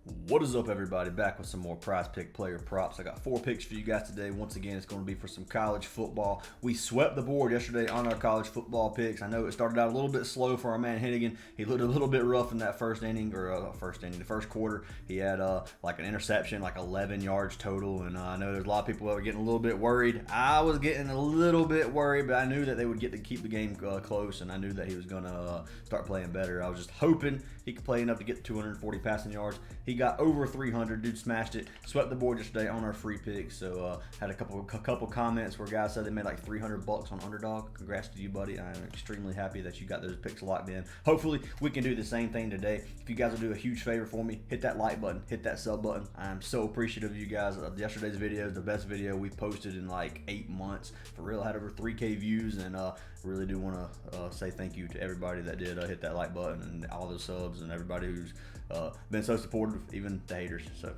What is up, everybody? Back with some more prize pick player props. I got 4 picks for you guys today. Once again, it's going to be for some college football. We swept the board yesterday on our college football picks. I know it started out a little bit slow for our man Hennigan. He looked a little bit rough in that the first quarter. He had like an interception, like 11 yards total, and I know there's a lot of people that were getting a little bit worried. I was getting a little bit worried, but I knew that they would get to keep the game close, and I knew that he was going to start playing better. I was just hoping he could play enough to get 240 passing yards. He got over 300. Dude smashed it. Swept the board yesterday on our free picks. So had a couple comments where guys said they made like $300 on Underdog. Congrats to you, buddy. I'm extremely happy that you got those picks locked in. Hopefully we can do the same thing today. If you guys will do a huge favor for me, hit that like button, hit that sub button. I'm so appreciative of you guys. Yesterday's video is the best video we posted in like 8 months. For real, had over 3K views, and really do want to say thank you to everybody that did hit that like button, and all those subs, and everybody who's been so supportive, even the haters. So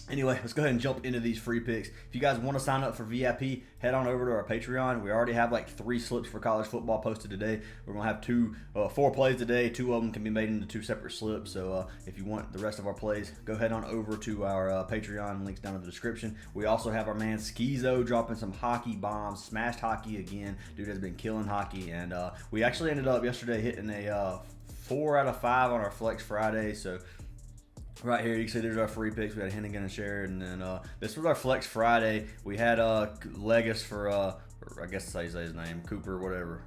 anyway, let's go ahead and jump into these free picks. If you guys want to sign up for VIP, head on over to our Patreon. We already have like 3 slips for college football posted today. We're going to have 4 plays today. 2 of them can be made into 2 separate slips. So if you want the rest of our plays, go head on over to our Patreon. Links down in the description. We also have our man Schizo dropping some hockey bombs. Smashed hockey again. Dude has been killing hockey. And we actually ended up yesterday hitting a 4 out of 5 on our Flex Friday. So right here, you can see there's our free picks. We had Hennigan and Sheridan, and then this was our Flex Friday. We had Legas for, I guess that's how you say his name, Cooper, whatever.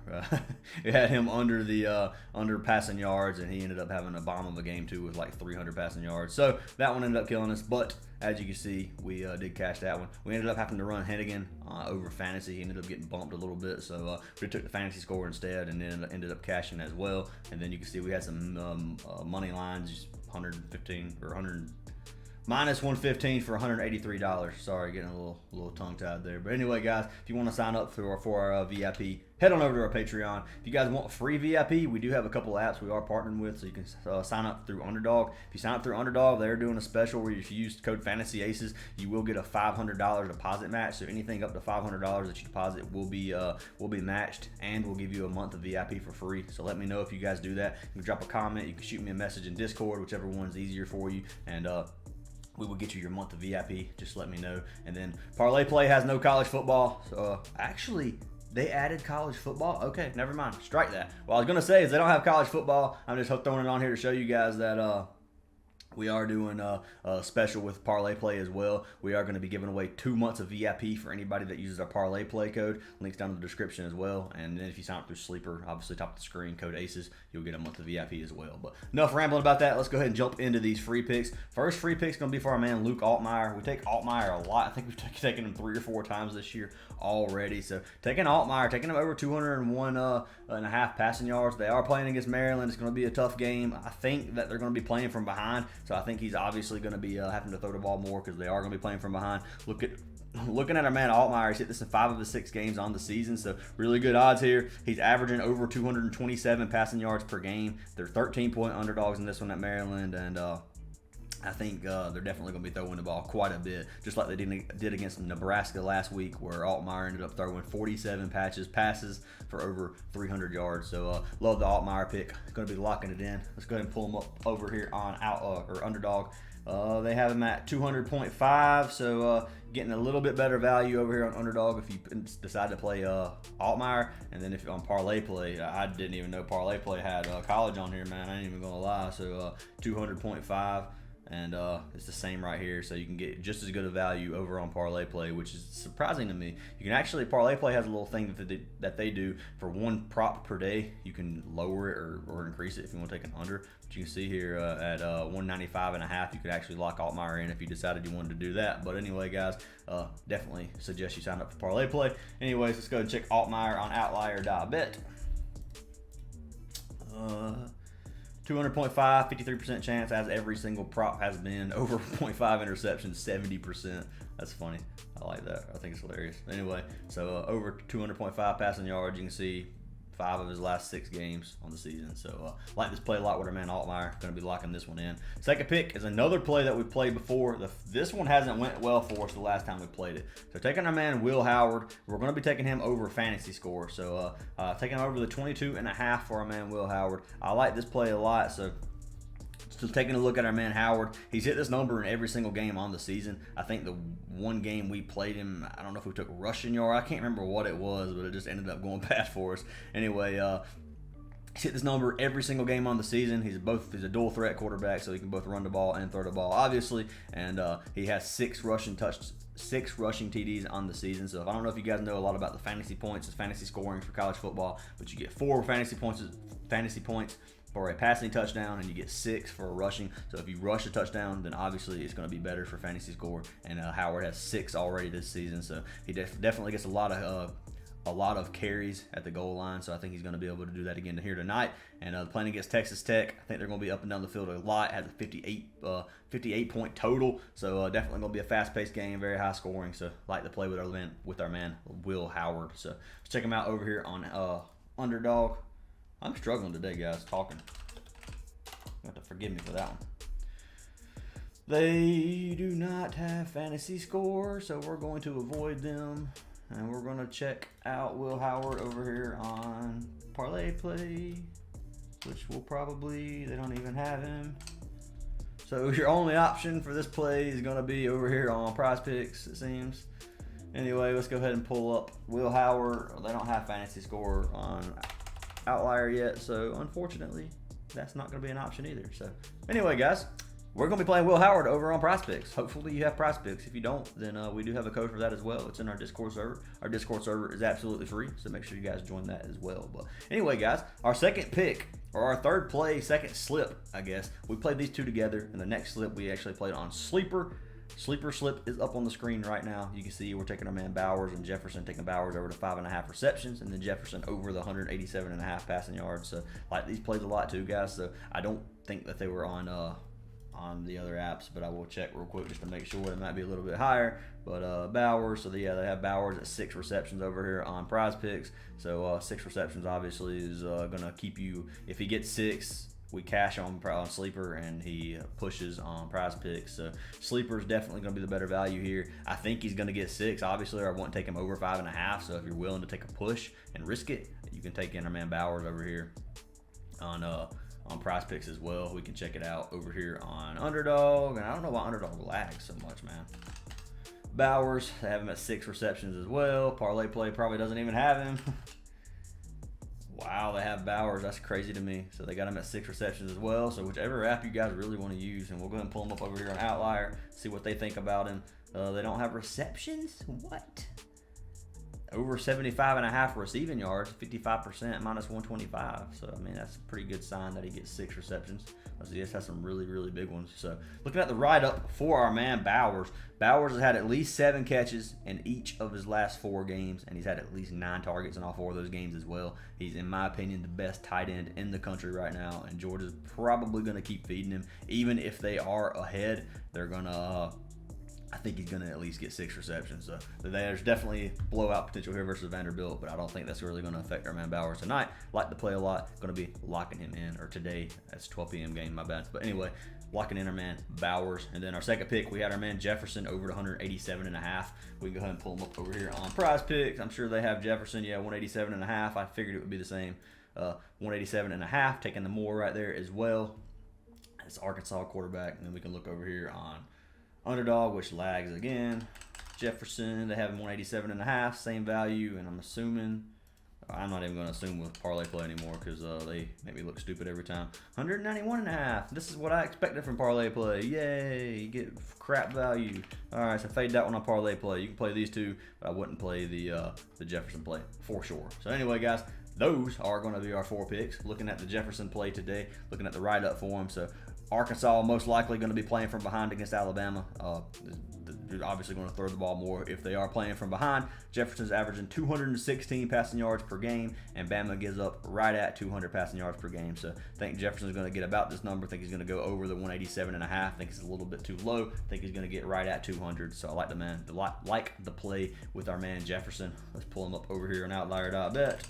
We had him under passing yards, and he ended up having a bomb of a game too with like 300 passing yards. So that one ended up killing us, but as you can see, we did cash that one. We ended up having to run Hennigan over fantasy. He ended up getting bumped a little bit, so we took the fantasy score instead, and then ended up cashing as well. And then you can see we had some money lines, 115 or 100 minus 115 for $183. Sorry, getting a little tongue tied there. But anyway, guys, if you want to sign up for our VIP, head on over to our Patreon. If you guys want free VIP, we do have a couple of apps we are partnering with, so you can sign up through Underdog. If you sign up through Underdog, they're doing a special where if you use code Fantasy Aces, you will get a $500 deposit match. So anything up to $500 that you deposit will be matched, and we'll give you a month of VIP for free. So let me know if you guys do that. You can drop a comment. You can shoot me a message in Discord, whichever one's easier for you, and we will get you your month of VIP. Just let me know. And then Parlay Play has no college football. So actually, they added college football. Okay, never mind. Strike that. What I was gonna say is they don't have college football. I'm just throwing it on here to show you guys that we are doing a special with Parlay Play as well. We are going to be giving away 2 months of VIP for anybody that uses our Parlay Play code. Links down in the description as well. And then if you sign up through Sleeper, obviously top of the screen, code ACES, you'll get a month of VIP as well. But enough rambling about that. Let's go ahead and jump into these free picks. First free pick is going to be for our man Luke Altmaier. We take Altmaier a lot. I think we've taken him 3 or 4 times this year already. So taking Altmaier, taking him over 201.5 passing yards. They are playing against Maryland. It's going to be a tough game. I think that they're going to be playing from behind. So I think he's obviously going to be having to throw the ball more because they are going to be playing from behind. Looking at our man Altmaier, he's hit this in 5 of his 6 games on the season, so really good odds here. He's averaging over 227 passing yards per game. They're 13-point underdogs in this one at Maryland, and I think they're definitely going to be throwing the ball quite a bit, just like they did against Nebraska last week, where Altmaier ended up throwing 47 passes for over 300 yards. So love the Altmaier pick. Going to be locking it in. Let's go ahead and pull him up over here on Underdog. They have him at 200.5, so getting a little bit better value over here on Underdog if you decide to play Altmaier. And then if you're on Parlay Play, I didn't even know Parlay Play had college on here, man. I ain't even gonna lie. So 200.5. And it's the same right here, so you can get just as good a value over on Parlay Play, which is surprising to me. You can actually, Parlay Play has a little thing that they do for 1 prop per day. You can lower it or increase it if you want to take an under. But you can see here at 195.5, you could actually lock Altmaier in if you decided you wanted to do that. But anyway, guys, definitely suggest you sign up for Parlay Play. Anyways, let's go and check Altmaier on outlier.bet. 200.5, 53% chance, as every single prop has been. Over 0.5 interceptions, 70%. That's funny. I like that. I think it's hilarious. Anyway, so over 200.5 passing yards. You can see 5 of his last 6 games on the season. So like this play a lot with our man Altmaier. Going to be locking this one in. Second pick is another play that we played before. This one hasn't went well for us the last time we played it. So taking our man Will Howard. We're going to be taking him over fantasy score. So taking him over the 22.5 for our man Will Howard. I like this play a lot. So So taking a look at our man Howard, he's hit this number in every single game on the season. I think the one game we played him, I don't know if we took rushing yard. I can't remember what it was, but it just ended up going bad for us. Anyway, he's hit this number every single game on the season. He's a dual threat quarterback, so he can both run the ball and throw the ball, obviously. And he has 6 rushing TDs on the season. So I don't know if you guys know a lot about the fantasy points, it's fantasy scoring for college football, but you get 4 fantasy points for a passing touchdown, and you get 6 for a rushing. So if you rush a touchdown, then obviously it's going to be better for fantasy score. And Howard has 6 already this season, so he definitely gets a lot of carries at the goal line, so I think he's going to be able to do that again here tonight. And playing against Texas Tech, I think they're going to be up and down the field a lot. Has a 58 point total, so definitely going to be a fast-paced game, very high scoring. So like to play with our man Will Howard. So let's check him out over here on Underdog. I'm struggling today, guys, talking. You have to forgive me for that one. They do not have fantasy score, so we're going to avoid them. And we're going to check out Will Howard over here on Parlay Play, which will probably, they don't even have him. So your only option for this play is going to be over here on Prizepicks, it seems. Anyway, let's go ahead and pull up Will Howard. They don't have fantasy score on Outlier yet, so unfortunately, that's not going to be an option either. So anyway, guys, we're going to be playing Will Howard over on Prizepicks. Hopefully you have Prizepicks. If you don't, then we do have a code for that as well. It's in our Discord server. Our Discord server is absolutely free, so make sure you guys join that as well. But anyway, guys, our second pick, or our third play, second slip, I guess. We played these two together, and the next slip we actually played on Sleeper. Sleeper slip is up on the screen right now. You can see we're taking our man Bowers and Jefferson, taking Bowers over to 5.5 receptions, and then Jefferson over the 187.5 passing yards. So like these plays a lot too, guys. So I don't think that they were on the other apps, but I will check real quick just to make sure. It might be a little bit higher, but Bowers. So yeah, they have Bowers at 6 receptions over here on Prizepicks. So 6 receptions obviously is gonna keep you. If he gets 6. We cash on Sleeper, and he pushes on Prizepicks. So Sleeper is definitely going to be the better value here. I think he's going to get 6. Obviously, I wouldn't take him over 5.5. So if you're willing to take a push and risk it, you can take in our man Bowers over here on Prizepicks as well. We can check it out over here on Underdog, and I don't know why Underdog lags so much, man. Bowers, they have him at 6 receptions as well. Parlay Play probably doesn't even have him. Wow, they have Bowers. That's crazy to me. So they got him at 6 receptions as well. So whichever app you guys really want to use, and we'll go ahead and pull him up over here on Outlier, see what they think about him. They don't have receptions? What? Over 75.5 receiving yards, 55%, minus 125. So, I mean, that's a pretty good sign that he gets 6 receptions. He just has some really, really big ones. So, looking at the write-up for our man Bowers, Bowers has had at least 7 catches in each of his last 4 games, and he's had at least 9 targets in all 4 of those games as well. He's, in my opinion, the best tight end in the country right now, and Georgia's probably going to keep feeding him. Even if they are ahead, they're going to... I think he's going to at least get 6 receptions. So there's definitely blowout potential here versus Vanderbilt, but I don't think that's really going to affect our man Bowers tonight. Like to play a lot. Going to be locking him in, or today. That's 12 p.m. game, my bad. But anyway, locking in our man Bowers. And then our second pick, we had our man Jefferson over to 187.5. We can go ahead and pull him up over here on Prizepicks. I'm sure they have Jefferson. Yeah, 187.5. I figured it would be the same. 187.5. Taking the more right there as well. It's Arkansas quarterback. And then we can look over here on Underdog, which lags again. Jefferson, they have him 187.5, same value, and I'm assuming, I'm not even going to assume with Parlay Play anymore because they make me look stupid every time. 191.5. This is what I expected from Parlay Play. Yay, you get crap value. All right, so fade that one on Parlay Play. You can play these two, but I wouldn't play the Jefferson play for sure. So anyway, guys, those are going to be our 4 picks. Looking at the Jefferson play today, looking at the write-up for him. So Arkansas most likely going to be playing from behind against Alabama. They're obviously going to throw the ball more if they are playing from behind. Jefferson's averaging 216 passing yards per game, and Bama gives up right at 200 passing yards per game. So I think Jefferson's going to get about this number. I think he's going to go over the 187.5. I think it's a little bit too low. I think he's going to get right at 200. So I like the play with our man Jefferson. Let's pull him up over here on Outlier.bet.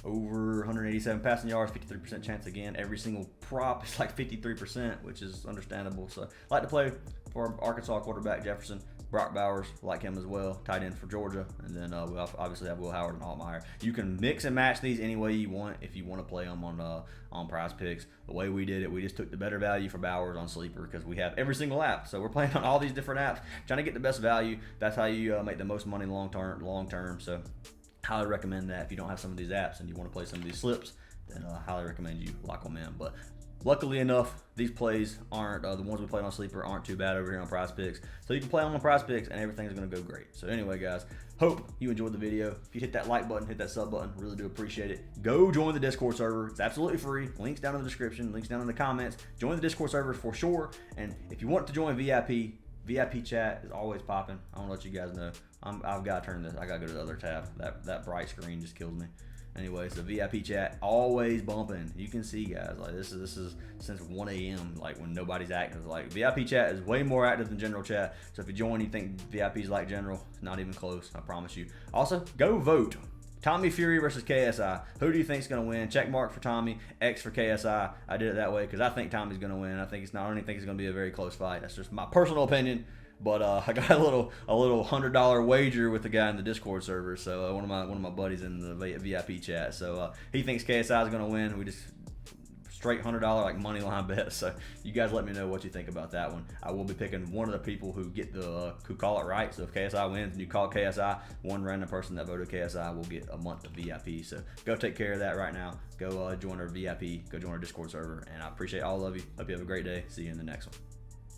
Over 187 passing yards, 53% chance again. Every single prop is like 53%, which is understandable. So I like to play for Arkansas quarterback Jefferson. Brock Bowers, like him as well, tight end for Georgia. And then we obviously have Will Howard and Altmaier. You can mix and match these any way you want if you want to play them on Prizepicks. The way we did it, we just took the better value for Bowers on Sleeper because we have every single app. So we're playing on all these different apps, trying to get the best value. That's how you make the most money long term. So highly recommend that if you don't have some of these apps and you want to play some of these slips, then I highly recommend you lock them in. But luckily enough, these plays aren't the ones we played on Sleeper aren't too bad over here on Prizepicks. So you can play on Prizepicks and everything's going to go great. So anyway, guys, hope you enjoyed the video. If you hit that like button, hit that sub button, really do appreciate it. Go join the Discord server. It's absolutely free. Links down in the description, links down in the comments. Join the Discord server for sure. And if you want to join VIP chat is always popping. I want to let you guys know. I've got to turn this. I got to go to the other tab. That bright screen just kills me. Anyways, the VIP chat always bumping. You can see, guys, like this is since 1 a.m. like when nobody's active. Like VIP chat is way more active than general chat. So if you join, you think VIP's like general, not even close. I promise you. Also, go vote. Tommy Fury versus KSI. Who do you think is going to win? Check mark for Tommy, X for KSI. I did it that way because I think Tommy's going to win. I don't even think it's going to be a very close fight. That's just my personal opinion. But I got a little $100 wager with the guy in the Discord server. So one of my buddies in the VIP chat. So he thinks KSI is going to win. We just straight $100 like money line bet. So you guys let me know what you think about that one. I will be picking one of the people who get who call it right. So if KSI wins and you call KSI, one random person that voted KSI will get a month of VIP. So go take care of that right now. Go join our VIP. Go join our Discord server. And I appreciate all of you. Hope you have a great day. See you in the next one.